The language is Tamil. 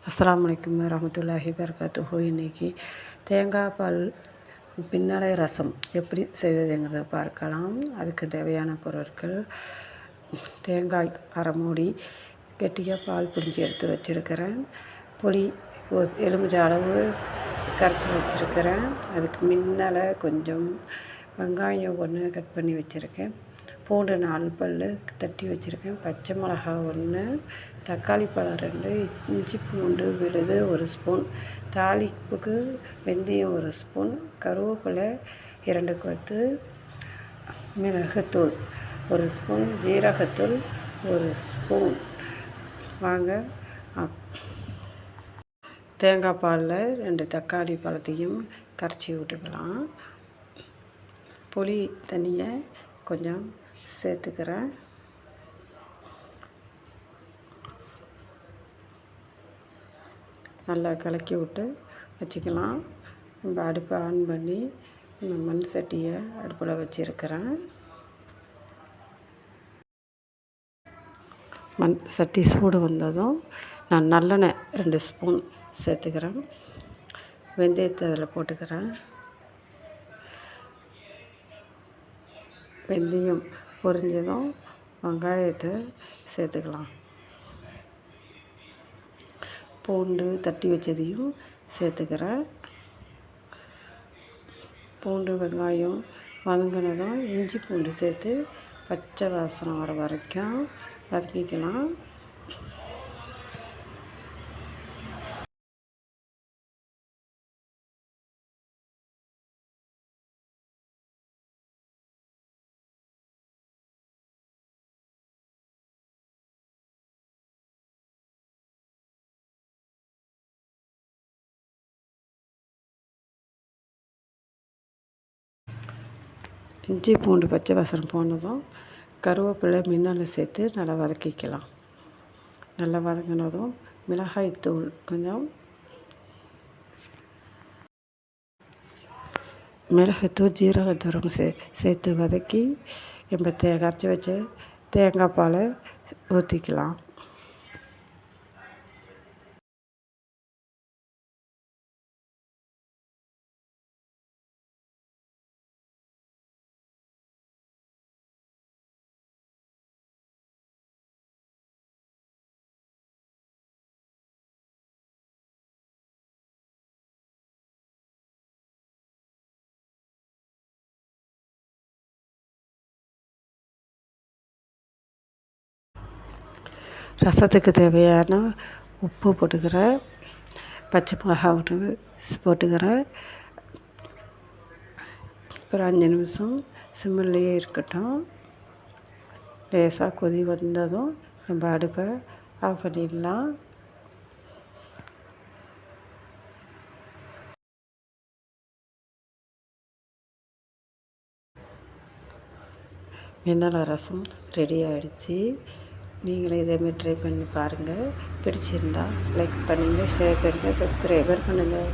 அஸ்ஸலாமு அலைக்கும் வரஹ்மத்துல்லாஹி வபரகாத்துஹு. இன்றைக்கி தேங்காய் பால் பின்னலை ரசம் எப்படி செய்வதுங்கிறத பார்க்கலாம். அதுக்கு தேவையான பொருட்கள்: தேங்காய் அரை மூடி, கெட்டியாக பால் பிடிஞ்சி எடுத்து வச்சுருக்கிறேன். புளி எலுமிச்சை அளவு கரைச்சி வச்சுருக்கிறேன். அதுக்கு மின்னலை கொஞ்சம், வெங்காயம் ஒன்று கட் பண்ணி வச்சுருக்கேன், பூண்டு 4 பல் தட்டி வச்சுருக்கேன், பச்சை மிளகா 1, தக்காளி பழம் 2, இஞ்சி பூண்டு விழுது 1 ஸ்பூன், தாளிப்புக்கு வெந்தயம் 1 ஸ்பூன், கருவேப்பிலை 2 கொத்து, மிளகுத்தூள் 1 ஸ்பூன், ஜீரகத்தூள் 1 ஸ்பூன். வாங்க தேங்காய் பாலில் 2 தக்காளி பழத்தையும் கரைச்சி விட்டுக்கலாம். புளி தண்ணியை கொஞ்சம் சேர்த்துக்கிறேன். நல்லா கலக்கி விட்டு வச்சுக்கலாம். நம்ம அடுப்பை ஆன் பண்ணி மண் சட்டியை அடுப்பில் வச்சுருக்கிறேன். மண் சட்டி சூடு வந்ததும் நான் நல்லெண்ணெய் 2 ஸ்பூன் சேர்த்துக்கிறேன். வெந்தயத்தை அதில் போட்டுக்கிறேன். வெந்தயம் பொரிஞ்சதும் வெங்காயத்தை சேர்த்துக்கலாம். பூண்டு தட்டி வச்சதையும் சேர்த்துக்கிறேன். பூண்டு வெங்காயம் வதங்கினதும் இஞ்சி பூண்டு சேர்த்து பச்சை வாசனை வர வரைக்கும் வதக்கிக்கலாம். இஞ்சி பூண்டு பச்சை வாசனை போனதும் கருவேப்பிலை மின்னலை சேர்த்து நல்லா வதக்கிக்கலாம். நல்லா வதங்கினதும் மிளகாய்த்தூள் கொஞ்சம், மிளகுத்தூள் ஜீரகத்தூளும் சேர்த்து வதக்கி நம்ம கரைச்சி வச்ச தேங்காய் பாலை ஊற்றிக்கலாம். ரசத்துக்கு தேவையான உப்பு போட்டுக்கிறேன். பச்சை மிளகா போட்டுக்கிறேன். ஒரு 5 நிமிஷம் சிம்மிலேயே இருக்கட்டும். லேசாக கொதி வந்ததும் நம்ம அடுப்பை ஆஃப் பண்ணிடலாம். மின்னலை ரசம் ரெடி ஆகிடுச்சு. நீங்களே இதேமாதிரி ட்ரை பண்ணி பாருங்கள். பிடிச்சிருந்தா லைக் பண்ணுங்கள், ஷேர் பண்ணுங்கள், சப்ஸ்கிரைபர் பண்ணுங்கள்.